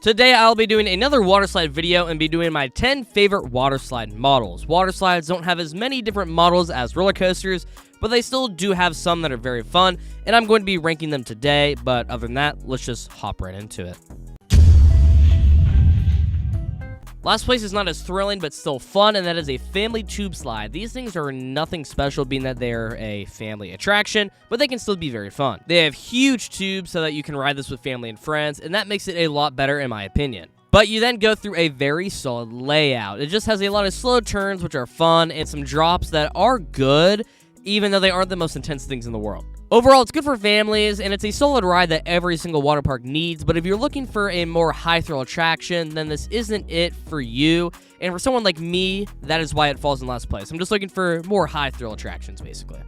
Today I'll be doing another water slide video and be doing my 10 favorite water slide models. Water slides don't have as many different models as roller coasters, but they still do have some that are very fun, and I'm going to be ranking them today, but other than that, let's just hop right into it. Last place is not as thrilling, but still fun, and that is a family tube slide. These things are nothing special, being that they're a family attraction, but they can still be very fun. They have huge tubes so that you can ride this with family and friends, and that makes it a lot better in my opinion. But you then go through a very solid layout. It just has a lot of slow turns, which are fun, and some drops that are good, even though they aren't the most intense things in the world. Overall, it's good for families, and it's a solid ride that every single water park needs, but if you're looking for a more high-thrill attraction, then this isn't it for you, and for someone like me, that is why it falls in last place. I'm just looking for more high-thrill attractions, basically.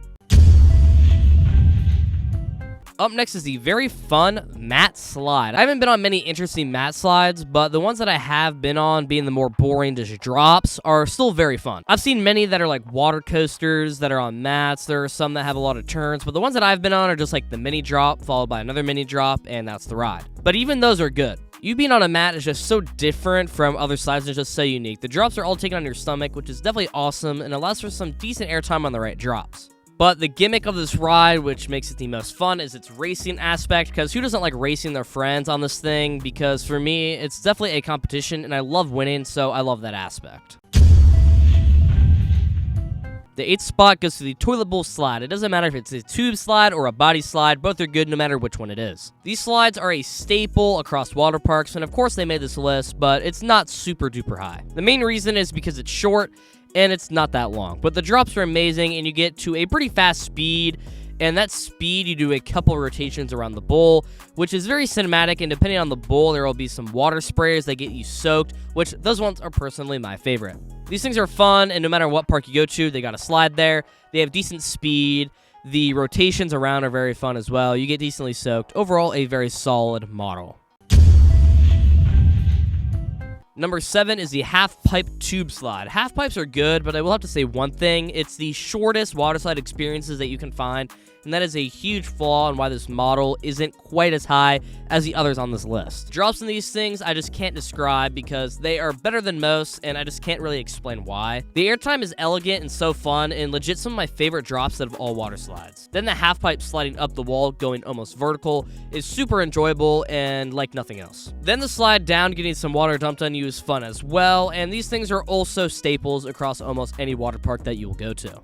Up next is the very fun mat slide. I haven't been on many interesting mat slides, but the ones that I have been on, being the more boring just drops, are still very fun. I've seen many that are like water coasters that are on mats. There are some that have a lot of turns, but the ones that I've been on are just like the mini drop followed by another mini drop, and that's the ride. But even those are good. You being on a mat is just so different from other slides, and it's just so unique. The drops are all taken on your stomach, which is definitely awesome and allows for some decent airtime on the right drops. But the gimmick of this ride, which makes it the most fun, is its racing aspect, because who doesn't like racing their friends on this thing? Because for me, it's definitely a competition, and I love winning, so I love that aspect. The 8th spot goes to the toilet bowl slide. It doesn't matter if it's a tube slide or a body slide, both are good no matter which one it is. These slides are a staple across water parks, and of course they made this list, but it's not super duper high. The main reason is because it's short, and it's not that long, but the drops are amazing, and you get to a pretty fast speed, and that speed, you do a couple rotations around the bowl, which is very cinematic, and depending on the bowl, there will be some water sprayers that get you soaked, which those ones are personally my favorite. These things are fun, and no matter what park you go to, they got a slide there, they have decent speed, the rotations around are very fun as well, you get decently soaked. Overall, a very solid model. Number 7 is the half-pipe tube slide. Half-pipes are good, but I will have to say one thing. It's the shortest water slide experiences that you can find, and that is a huge flaw in why this model isn't quite as high as the others on this list. Drops in these things I just can't describe because they are better than most, and I just can't really explain why. The airtime is elegant and so fun, and legit some of my favorite drops out of all water slides. Then the half-pipe sliding up the wall, going almost vertical, is super enjoyable and like nothing else. Then the slide down, getting some water dumped on you, is fun as well, and these things are also staples across almost any water park that you will go to.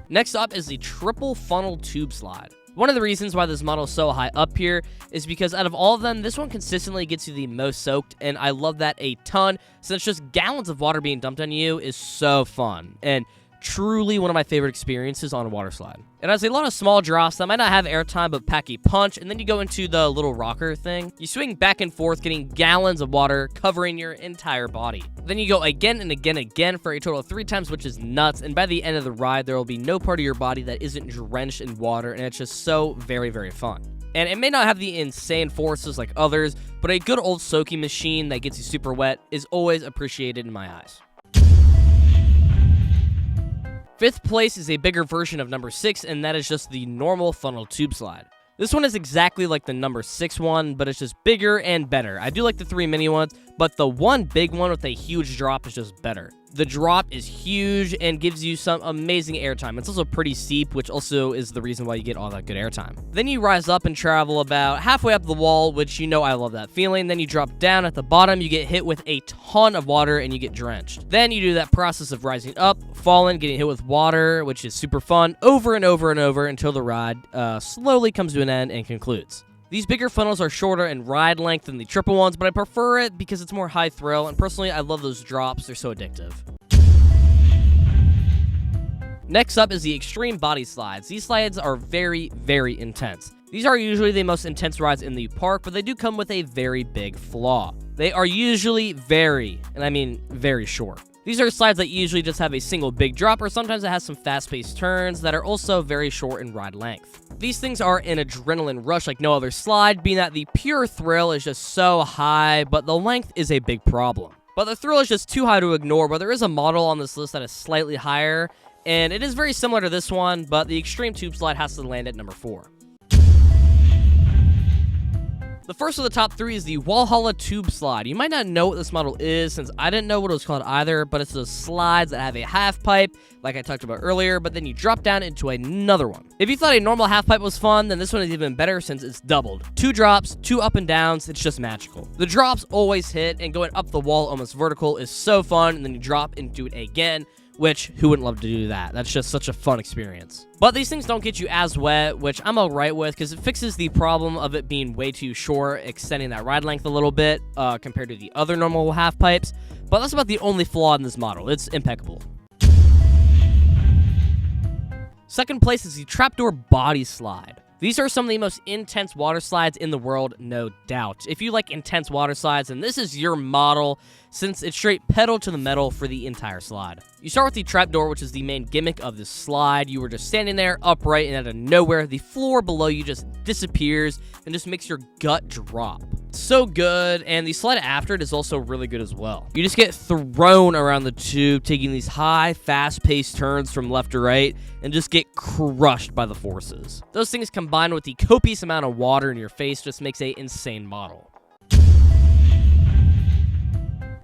Next up is the triple funnel tube slide. One of the reasons why this model is so high up here is because out of all of them, this one consistently gets you the most soaked, and I love that a ton, since just gallons of water being dumped on you is so fun, and truly one of my favorite experiences on a water slide. It has a lot of small drops that might not have airtime but pack a punch, and then you go into the little rocker thing. You swing back and forth, getting gallons of water covering your entire body. Then you go again and again for a total of 3 times, which is nuts, and by the end of the ride, there will be no part of your body that isn't drenched in water, and it's just so very, very fun. And it may not have the insane forces like others, but a good old soaking machine that gets you super wet is always appreciated in my eyes. 5th place is a bigger version of number 6, and that is just the normal funnel tube slide. This one is exactly like the number 6 one, but it's just bigger and better. I do like the 3 mini ones, but the one big one with a huge drop is just better. The drop is huge and gives you some amazing airtime. It's also pretty steep, which also is the reason why you get all that good airtime. Then you rise up and travel about halfway up the wall, which you know I love that feeling. Then you drop down at the bottom, you get hit with a ton of water and you get drenched. Then you do that process of rising up, falling, getting hit with water, which is super fun, over and over and over until the ride slowly comes to an end and concludes. These bigger funnels are shorter in ride length than the triple ones, but I prefer it because it's more high thrill, and personally, I love those drops. They're so addictive. Next up is the extreme body slides. These slides are very, very intense. These are usually the most intense rides in the park, but they do come with a very big flaw. They are usually very, and I mean very short. These are slides that usually just have a single big drop, or sometimes it has some fast-paced turns that are also very short in ride length. These things are an adrenaline rush like no other slide, being that the pure thrill is just so high, but the length is a big problem. But the thrill is just too high to ignore, but there is a model on this list that is slightly higher, and it is very similar to this one, but the extreme tube slide has to land at number 4. The first of the top 3 is the Valhalla Tube Slide. You might not know what this model is, since I didn't know what it was called either, but it's those slides that have a half pipe, like I talked about earlier, but then you drop down into another one. If you thought a normal half pipe was fun, then this one is even better since it's doubled. 2 drops, 2 up and downs, it's just magical. The drops always hit, and going up the wall almost vertical is so fun, and then you drop into it again, which, who wouldn't love to do that? That's just such a fun experience. But these things don't get you as wet, which I'm alright with, because it fixes the problem of it being way too short, extending that ride length a little bit, compared to the other normal half pipes. But that's about the only flaw in this model. It's impeccable. Second place is the Trapdoor Body Slide. These are some of the most intense water slides in the world, no doubt. If you like intense water slides, then this is your model, since it's straight pedal to the metal for the entire slide. You start with the trapdoor, which is the main gimmick of this slide. You were just standing there upright, and out of nowhere, the floor below you just disappears and just makes your gut drop. So good, and the slide after it is also really good as well. You just get thrown around the tube, taking these high, fast-paced turns from left to right, and just get crushed by the forces. Those things combined with the copious amount of water in your face just makes an insane model.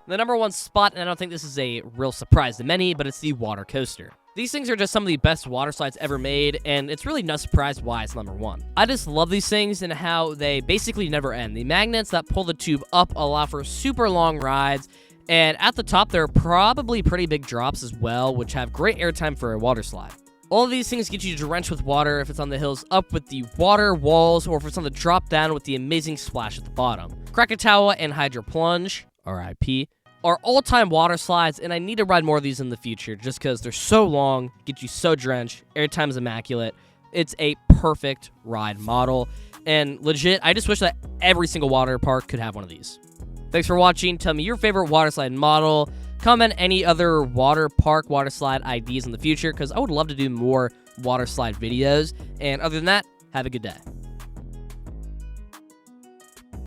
The number 1 spot, and I don't think this is a real surprise to many, but it's the water coaster. These things are just some of the best water slides ever made, and it's really no surprise why it's number 1. I just love these things and how they basically never end. The magnets that pull the tube up allow for super long rides, and at the top there are probably pretty big drops as well, which have great airtime for a water slide. All of these things get you drenched with water if it's on the hills up with the water walls, or if it's on the drop down with the amazing splash at the bottom. Krakatoa and Hydro Plunge, RIP, are all-time water slides, and I need to ride more of these in the future just because they're so long, get you so drenched, airtime is immaculate. It's a perfect ride model, and legit, I just wish that every single water park could have one of these. Thanks for watching. Tell me your favorite water slide model. Comment any other water park water slide ideas in the future, because I would love to do more water slide videos. And other than that, have a good day.